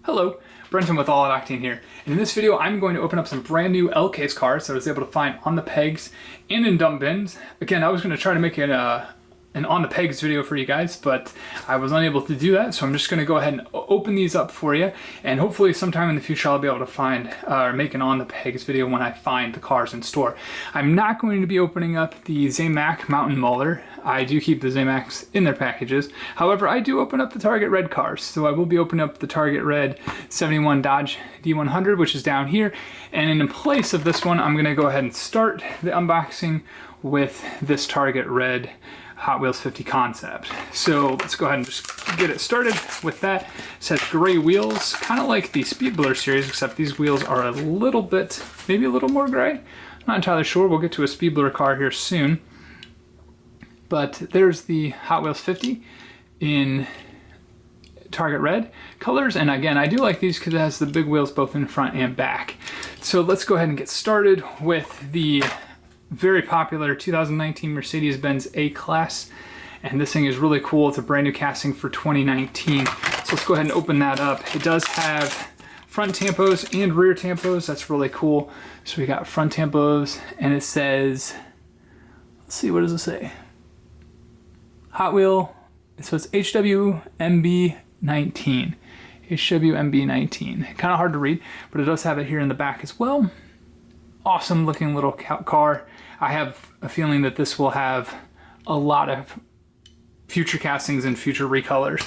Hello, Brenton with All Out Octane here, and in this video I'm going to open up some brand new L-case cars that I was able to find on the pegs and in dump bins. Again, I was going to try to make an on the pegs video for you guys, but I was unable to do that, so I'm just going to go ahead and open these up for you, and hopefully sometime in the future I'll be able to find or make an on the pegs video when I find the cars in store. I'm not going to be opening up the Zamac Mountain Mauler. I do keep the Zamacs in their packages. However, I do open up the Target Red cars, so I will be opening up the Target Red 71 Dodge D100, which is down here, and in place of this one I'm going to go ahead and start the unboxing with this Target Red Hot Wheels 50 concept. So let's go ahead and just get it started with that. It says gray wheels, kind of like the Speed Blur series, except these wheels are a little bit, maybe a little more gray. Not entirely sure. We'll get to a Speed Blur car here soon. But there's the Hot Wheels 50 in Target Red colors, and again, I do like these because it has the big wheels both in front and back. So let's go ahead and get started with the very popular 2019 Mercedes-Benz A-Class, and this thing is really cool. It's a brand new casting for 2019. So let's go ahead and open that up. It does have front tampos and rear tampos. That's really cool. So we got front tampos, and it says, let's see, what does it say? Hot Wheel, so it's HWMB19. HWMB19. Kind of hard to read, but it does have it here in the back as well. Awesome looking little car. I have a feeling that this will have a lot of future castings and future recolors.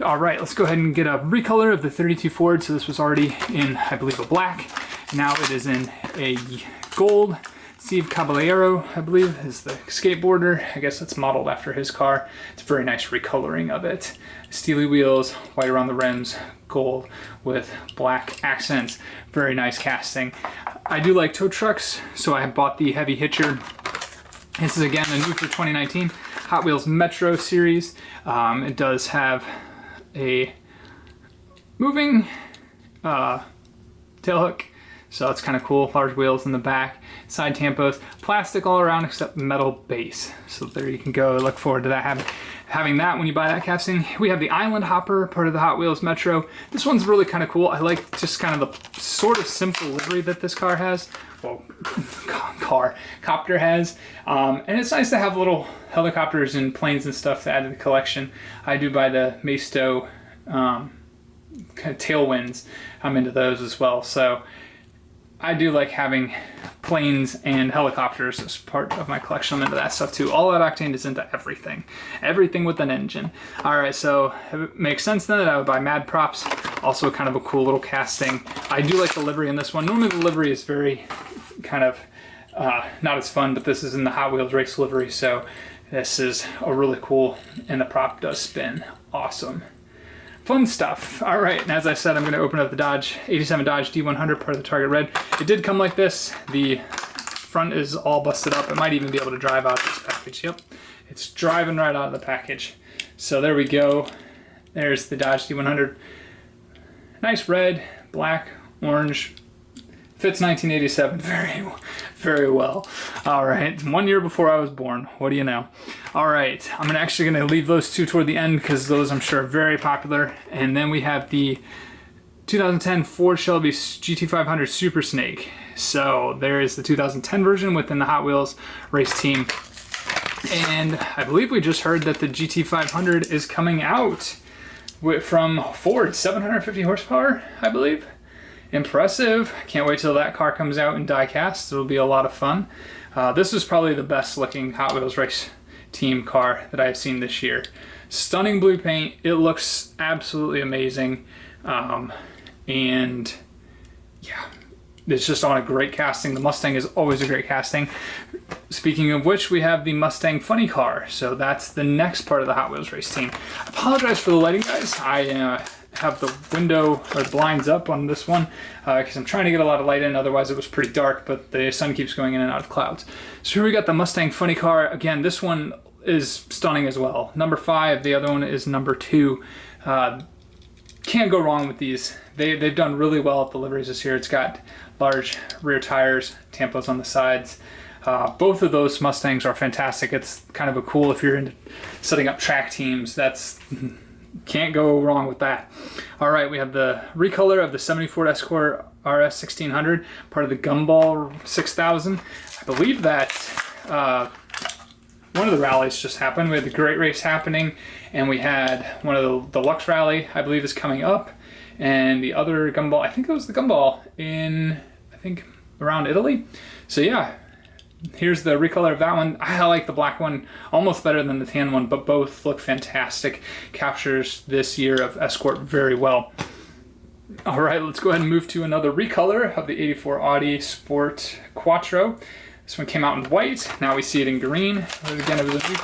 All right, let's go ahead and get a recolor of the 32 Ford. So this was already in, I believe, a black. Now it is in a gold. Steve Caballero, I believe, is the skateboarder. I guess it's modeled after his car. It's a very nice recoloring of it. Steely wheels, white around the rims, gold with black accents. Very nice casting. I do like tow trucks, so I have bought the Heavy Hitcher. This is again a new for 2019 Hot Wheels Metro series. It does have a moving tail hook, so it's kind of cool. Large wheels in the back, side tampos, plastic all around except metal base. So there you can go. Look forward to that having that when you buy that casting. We have the Island Hopper, part of the Hot Wheels Metro. This one's really kind of cool. I like just kind of the sort of simple livery that this car has. Well, copter has. And it's nice to have little helicopters and planes and stuff to add to the collection. I do buy the Maisto kind of tailwinds. I'm into those as well. So I do like having planes and helicopters as part of my collection. I'm into that stuff too. All Out Octane is into everything. Everything with an engine. Alright, so it makes sense then that I would buy Mad Props. Also kind of a cool little casting. I do like the livery in this one. Normally the livery is very kind of not as fun, but this is in the Hot Wheels race livery, so this is a really cool, and the prop does spin. Awesome. Fun stuff. All right, and as I said, I'm going to open up the Dodge 87 Dodge D100, part of the Target Red. It did come like this. The front is all busted up. It might even be able to drive out this package. Yep, it's driving right out of the package. So there we go. There's the Dodge D100. Nice red, black, orange. Fits 1987 very, very well. All right, 1 year before I was born. What do you know? All right, I'm actually going to leave those two toward the end because those I'm sure are very popular. And then we have the 2010 Ford Shelby GT500 Super Snake. So there is the 2010 version within the Hot Wheels race team. And I believe we just heard that the GT500 is coming out from Ford, 750 horsepower, I believe. Impressive. Can't wait till that car comes out in die cast. It'll be a lot of fun. This is probably the best looking Hot Wheels race team car that I've seen this year. Stunning blue paint. It looks absolutely amazing. And yeah, it's just on a great casting. The Mustang is always a great casting. Speaking of which, we have the Mustang Funny Car. So that's the next part of the Hot Wheels race team. I apologize for the lighting, guys. I have the window or blinds up on this one because I'm trying to get a lot of light in, otherwise it was pretty dark, but the sun keeps going in and out of clouds. So here we got the Mustang Funny Car. Again, this one is stunning as well. Number 5, the other one is number 2. Can't go wrong with these. They've done really well at the liveries this year. It's got large rear tires, tampos on the sides. Both of those Mustangs are fantastic. It's kind of a cool, if you're into setting up track teams, that's can't go wrong with that. All right, we have the recolor of the 74 Escort RS 1600, part of the Gumball 6000. I believe that one of the rallies just happened. We had the Great Race happening, and we had one of the Lux Rally, I believe, is coming up. And the other Gumball, I think it was the Gumball in, I think, around Italy. So yeah, here's the recolor of that one. I like the black one almost better than the tan one, but both look fantastic. Captures this year of Escort very well. All right, let's go ahead and move to another recolor of the 84 Audi Sport Quattro. This one came out in white. Now we see it in green. Again, it was a new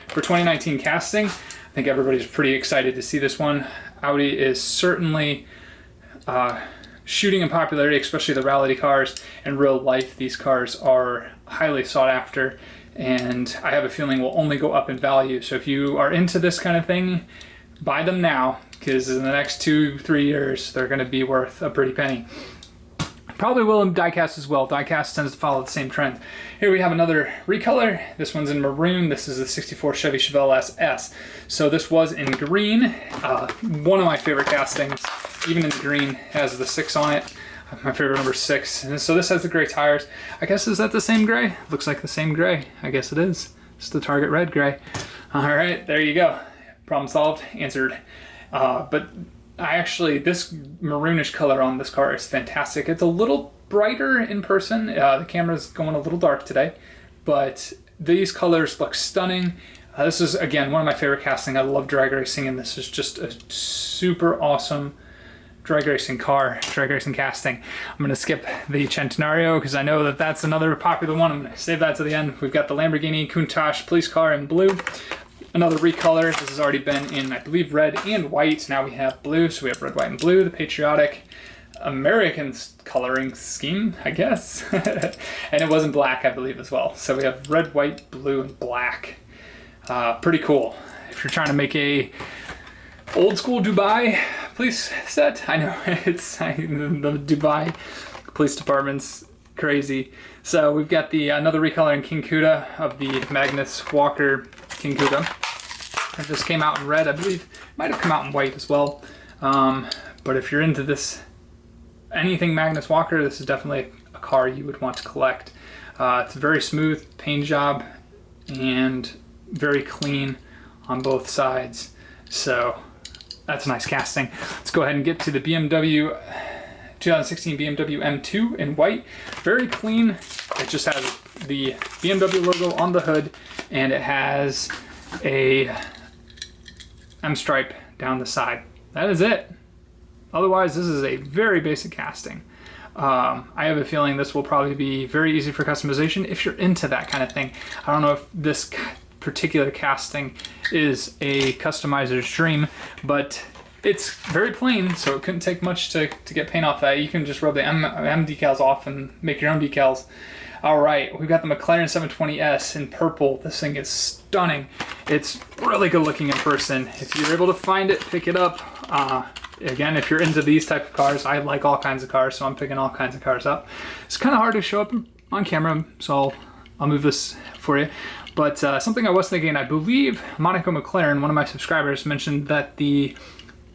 for 2019 casting. I think everybody's pretty excited to see this one. Audi is certainly shooting in popularity, especially the rally cars. In real life, these cars are highly sought after, and I have a feeling will only go up in value. So if you are into this kind of thing, buy them now, because in the next 2-3 years, they're going to be worth a pretty penny. Probably will in diecast as well. Diecast tends to follow the same trend. Here we have another recolor. This one's in maroon. This is the 64 Chevy Chevelle SS. So this was in green. One of my favorite castings, even in the green, has the 6 on it. My favorite number 6. And so this has the gray tires. I guess, is that the same gray? Looks like the same gray. I guess it is. It's the Target Red gray. All right, there you go. Problem solved, answered. But this maroonish color on this car is fantastic. It's a little brighter in person. The camera's going a little dark today, but these colors look stunning. This is, again, one of my favorite casting. I love drag racing, and this is just a super awesome drag racing car, drag racing casting. I'm going to skip the Centenario because I know that that's another popular one. I'm going to save that to the end. We've got the Lamborghini Countach police car in blue. Another recolor. This has already been in, I believe, red and white. Now we have blue, so we have red, white, and blue. The patriotic American coloring scheme, I guess. And it was in black, I believe, as well. So we have red, white, blue, and black. Pretty cool. If you're trying to make a old school Dubai police set, I know it's the Dubai police department's crazy. So we've got the another recolor in King Cuda of the Magnus Walker King Cuda. This came out in red, I believe. It might have come out in white as well. But if you're into this, anything Magnus Walker, this is definitely a car you would want to collect. It's a very smooth paint job and very clean on both sides. So that's a nice casting. Let's go ahead and get to the BMW 2016 BMW M2 in white. Very clean. It just has the BMW logo on the hood, and it has a M stripe down the side. That is it. Otherwise, this is a very basic casting. I have a feeling this will probably be very easy for customization if you're into that kind of thing. I don't know if this particular casting is a customizer's dream, but it's very plain, so it couldn't take much to get paint off that. You can just rub the M decals off and make your own decals. All right, we've got the McLaren 720S in purple. This thing is stunning. It's really good looking in person. If you're able to find it, pick it up. Again, if you're into these type of cars, I like all kinds of cars, so I'm picking all kinds of cars up. It's kind of hard to show up on camera, so I'll move this for you. But something I was thinking, I believe Monaco McLaren, one of my subscribers, mentioned that the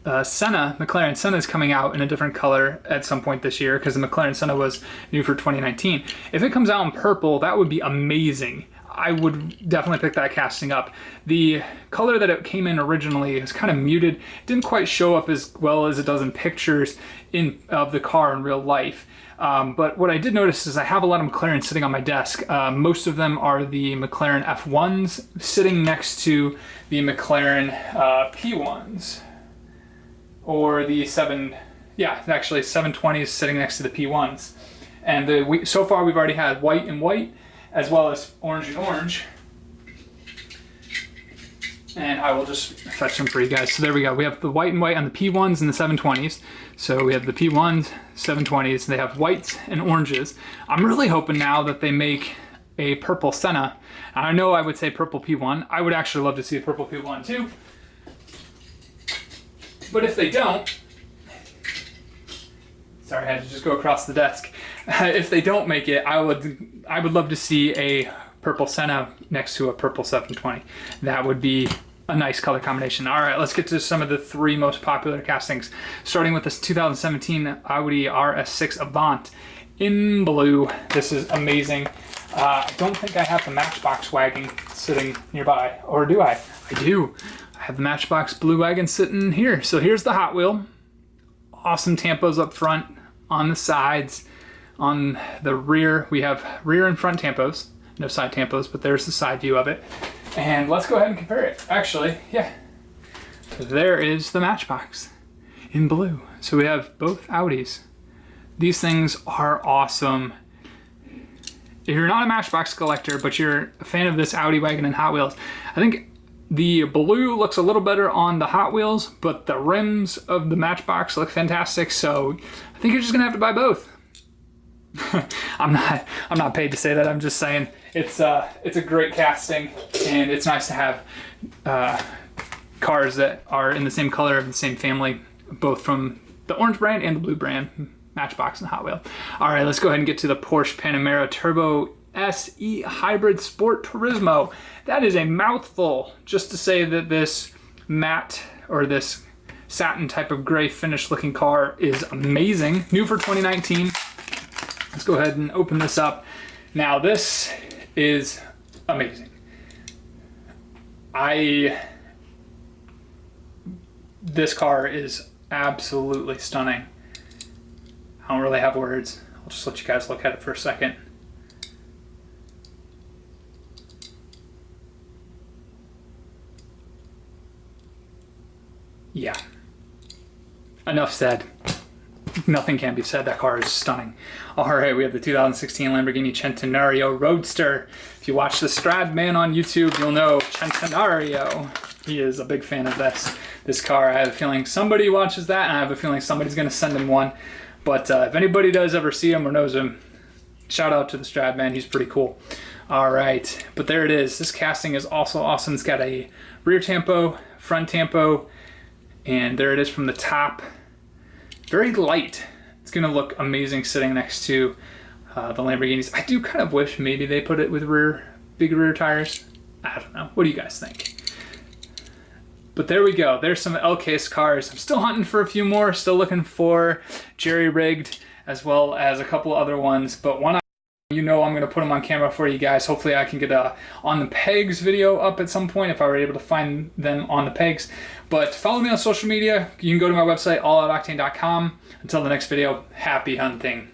McLaren Senna is coming out in a different color at some point this year, because the McLaren Senna was new for 2019. If it comes out in purple, that would be amazing. I would definitely pick that casting up. The color that it came in originally is kind of muted. Didn't quite show up as well as it does in pictures of the car in real life. But what I did notice is I have a lot of McLaren sitting on my desk. Most of them are the McLaren F1s sitting next to the McLaren P1s. Or the 720s sitting next to the P1s. And so far we've already had white and white, as well as orange and orange. And I will just fetch them for you guys. So there we go. We have the white and white on the P1s and the 720s. So we have the P1s, 720s. They have whites and oranges. I'm really hoping now that they make a purple Senna. I know I would say purple P1. I would actually love to see a purple P1 too. But if they don't, sorry, I had to just go across the desk. if they don't make it, I would love to see a purple Senna next to a purple 720. That would be a nice color combination. All right, let's get to some of the 3 most popular castings. Starting with this 2017 Audi RS6 Avant in blue. This is amazing. I don't think I have the Matchbox wagon sitting nearby, or do I? I do. I have the Matchbox blue wagon sitting here. So here's the Hot Wheel. Awesome tampos up front, on the sides, on the rear. We have rear and front tampos. No side tampos, but there's the side view of it. And let's go ahead and compare it. Actually, yeah. There is the Matchbox in blue. So we have both Audis. These things are awesome. If you're not a Matchbox collector, but you're a fan of this Audi wagon and Hot Wheels, I think the blue looks a little better on the Hot Wheels, but the rims of the Matchbox look fantastic. So I think you're just gonna have to buy both. I'm not paid to say that. I'm just saying it's a great casting, and it's nice to have cars that are in the same color of the same family, both from the orange brand and the blue brand, Matchbox and Hot Wheel. All right, let's go ahead and get to the Porsche Panamera Turbo SE Hybrid Sport Turismo. That is a mouthful, just to say that this matte or this satin type of gray finish looking car is amazing. New for 2019. Let's go ahead and open this up. Now this is amazing. This car is absolutely stunning. I don't really have words. I'll just let you guys look at it for a second. Yeah. Enough said. Nothing can be said. That car is stunning. All right, we have the 2016 Lamborghini Centenario Roadster. If you watch the Stradman on YouTube, you'll know Centenario. He is a big fan of this car. I have a feeling somebody watches that, and I have a feeling somebody's going to send him one. But if anybody does ever see him or knows him, shout out to the Stradman. He's pretty cool. All right, but there it is. This casting is also awesome. It's got a rear tampo, front tampo, and there it is from the top. Very light. It's gonna look amazing sitting next to the Lamborghinis. I do kind of wish maybe they put it with big rear tires. I don't know. What do you guys think? But there we go. There's some L-Case cars. I'm still hunting for a few more. Still looking for jerry-rigged, as well as a couple other ones. But one, I'm going to put them on camera for you guys. Hopefully I can get a On the Pegs video up at some point if I were able to find them on the pegs. But follow me on social media. You can go to my website, alloutoctane.com. Until the next video, happy hunting.